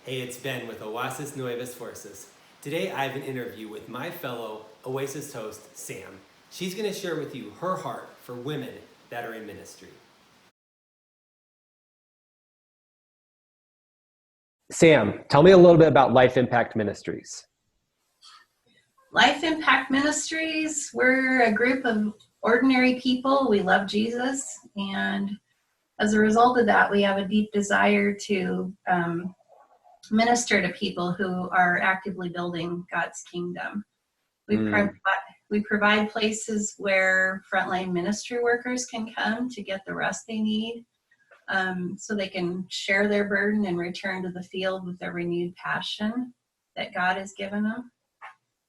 Hey, it's Ben with Oasis Forces. Today I have an interview with my fellow Oasis host, Sam. She's going to share with you her heart for women that are in ministry. Sam, tell me a little bit about Life Impact Ministries. Life Impact Ministries, we're a group of ordinary people. We love Jesus, and as a result of that, we have a deep desire to minister to people who are actively building God's kingdom. We provide places where frontline ministry workers can come to get the rest they need, so they can share their burden and return to the field with their renewed passion that God has given them,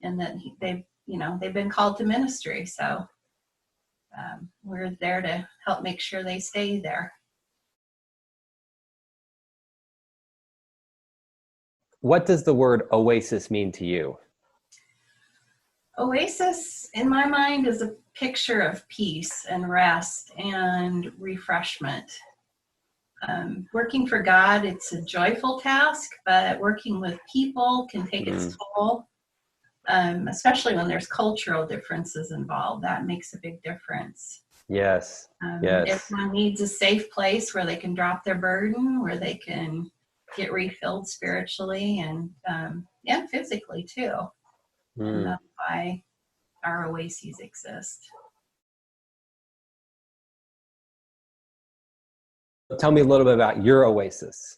and that they've been called to ministry. So we're there to help make sure they stay there. What does the word oasis mean to you? Oasis, in my mind, is a picture of peace and rest and refreshment. Working for God, it's a joyful task, but working with people can take its toll, especially when there's cultural differences involved. That makes a big difference. Yes. Everyone needs a safe place where they can drop their burden, where they can get refilled spiritually and physically too. And that's why our oases exist. Tell me a little bit about your oasis.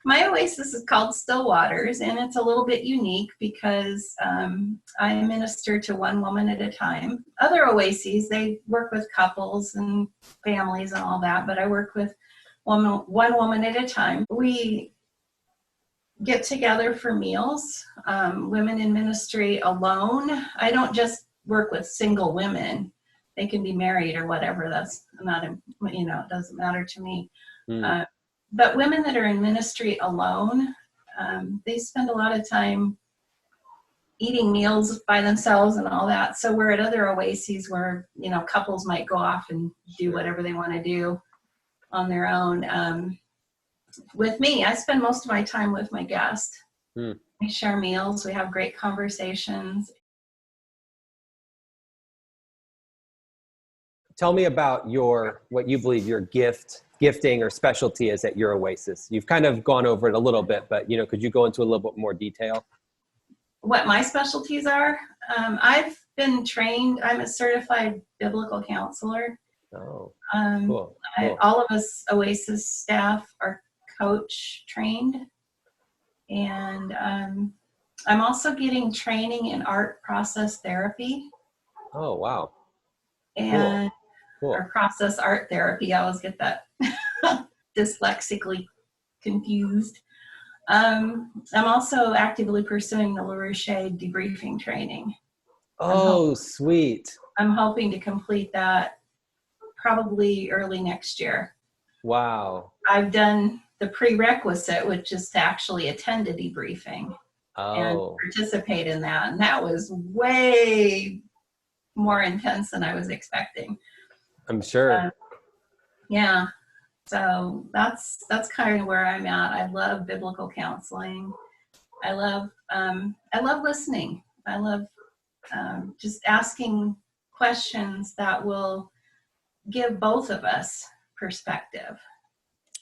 My oasis is called Still Waters, and it's a little bit unique because I minister to one woman at a time. Other oases, they work with couples and families and all that, but I work with one woman at a time. We get together for meals, women in ministry alone. I don't just work with single women. They can be married or whatever. That's not, it doesn't matter to me. But women that are in ministry alone, they spend a lot of time eating meals by themselves and all that. So we're at other oases where, couples might go off and do whatever they want to do on their own. With me, I spend most of my time with my guest. We share meals. We have great conversations. Tell me about what you believe your gifting or specialty is at your oasis. You've kind of gone over it a little bit, but could you go into a little bit more detail? What my specialties are? I've been trained. I'm a certified biblical counselor. Oh, cool. All of us Oasis staff are coach trained, and I'm also getting training in art process therapy. Oh, wow. And Cool. Or process art therapy. I always get that dyslexically confused. I'm also actively pursuing the LaRouche debriefing training. Oh, sweet. I'm hoping to complete that probably early next year. Wow. I've done the prerequisite, which is to actually attend a debriefing and participate in that. And that was way more intense than I was expecting. I'm sure. So that's kind of where I'm at. I love biblical counseling. I love listening. I love just asking questions that will give both of us perspective.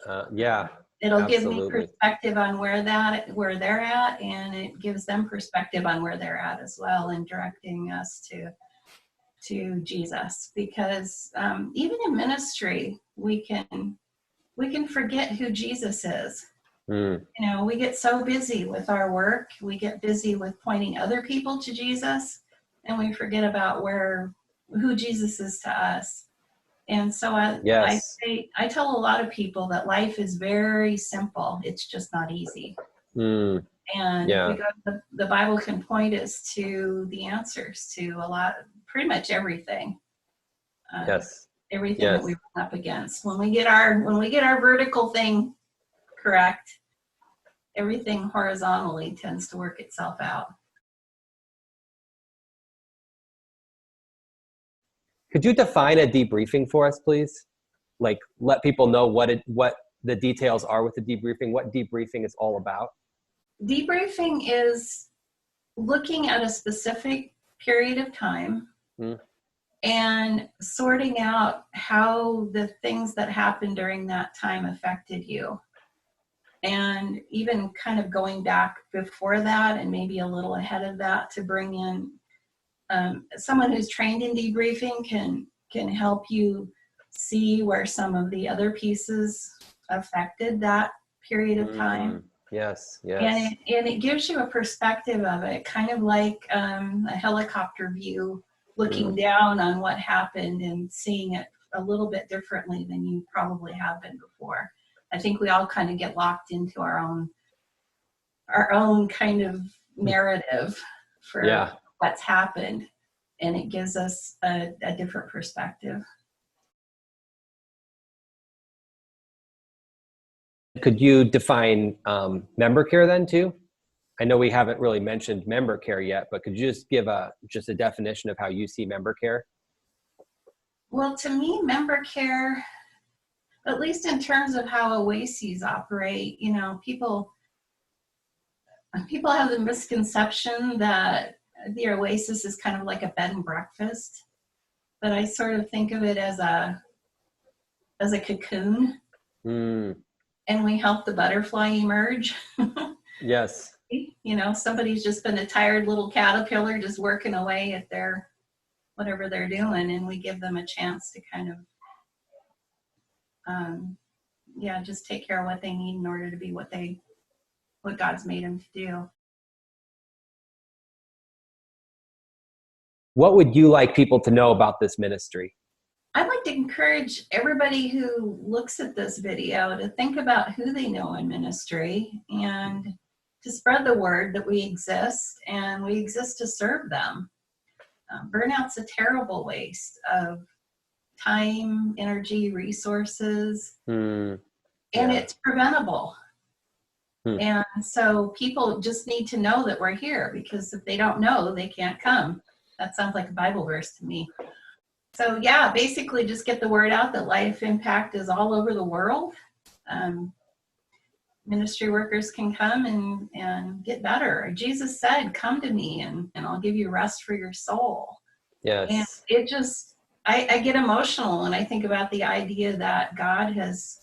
It'll absolutely. give me perspective on where they're at, and it gives them perspective on where they're at as well, and directing us to Jesus. Because even in ministry, we can forget who Jesus is. We get so busy with our work, we get busy with pointing other people to Jesus, and we forget about who Jesus is to us. And so I tell a lot of people that life is very simple. It's just not easy. And the Bible can point us to the answers to pretty much everything. Everything that we run up against. When we get our vertical thing correct, everything horizontally tends to work itself out. Could you define a debriefing for us, please? Like, let people know what the details are with the debriefing, what debriefing is all about. Debriefing is looking at a specific period of time and sorting out how the things that happened during that time affected you. And even kind of going back before that and maybe a little ahead of that to bring in someone who's trained in debriefing can help you see where some of the other pieces affected that period of time. Yes, yes. And it gives you a perspective of it, kind of like a helicopter view, looking down on what happened and seeing it a little bit differently than you probably have been before. I think we all kind of get locked into our own kind of narrative for what's happened, and it gives us a different perspective. Could you define member care then too? I know we haven't really mentioned member care yet, but could you just give just a definition of how you see member care? Well, to me, member care, at least in terms of how Oasis operate, you know, people have the misconception that the Oasis is kind of like a bed and breakfast, but I sort of think of it as a cocoon, and we help the butterfly emerge. Yes. You know, somebody's just been a tired little caterpillar just working away at their whatever they're doing, and we give them a chance to kind of just take care of what they need in order to be what God's made them to do. What would you like people to know about this ministry? I'd like to encourage everybody who looks at this video to think about who they know in ministry and to spread the word that we exist, and we exist to serve them. Burnout's a terrible waste of time, energy, resources, and it's preventable. And so people just need to know that we're here, because if they don't know, they can't come. That sounds like a Bible verse to me. So yeah, basically just get the word out that Life Impact is all over the world. Ministry workers can come and get better. Jesus said, come to me and I'll give you rest for your soul. Yes. And it just, I get emotional when I think about the idea that God has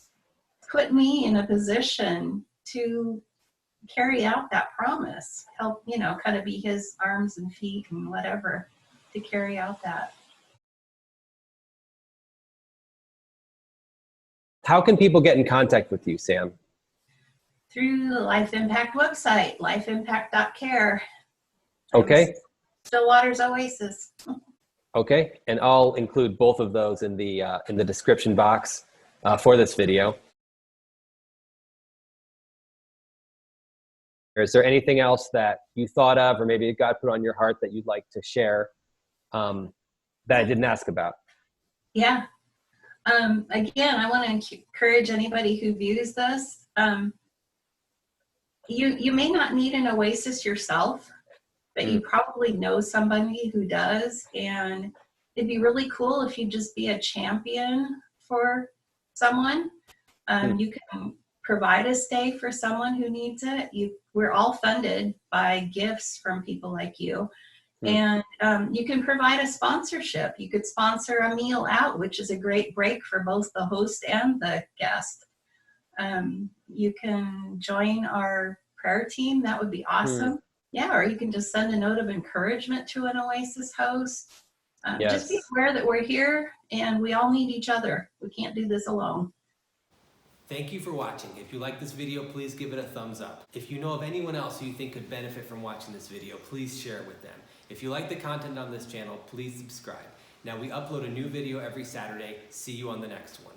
put me in a position to carry out that promise, help, you know, kind of be his arms and feet and whatever to carry out that. How can people get in contact with you, Sam? Through the Life Impact website, lifeimpact.care. Okay. Stillwater's Oasis. Okay, and I'll include both of those in the description box for this video. Is there anything else that you thought of, or maybe God put on your heart that you'd like to share that I didn't ask about? Yeah. Again, I want to encourage anybody who views this. You may not need an Oasis yourself, but you probably know somebody who does, and it'd be really cool if you just be a champion for someone. You can provide a stay for someone who needs it. We're all funded by gifts from people like you. And you can provide a sponsorship. You could sponsor a meal out, which is a great break for both the host and the guest. You can join our prayer team. That would be awesome. Yeah, or you can just send a note of encouragement to an Oasis host. Just be aware that we're here and we all need each other. We can't do this alone. Thank you for watching. If you like this video, please give it a thumbs up. If you know of anyone else who you think could benefit from watching this video, please share it with them. If you like the content on this channel, please subscribe. Now we upload a new video every Saturday. See you on the next one.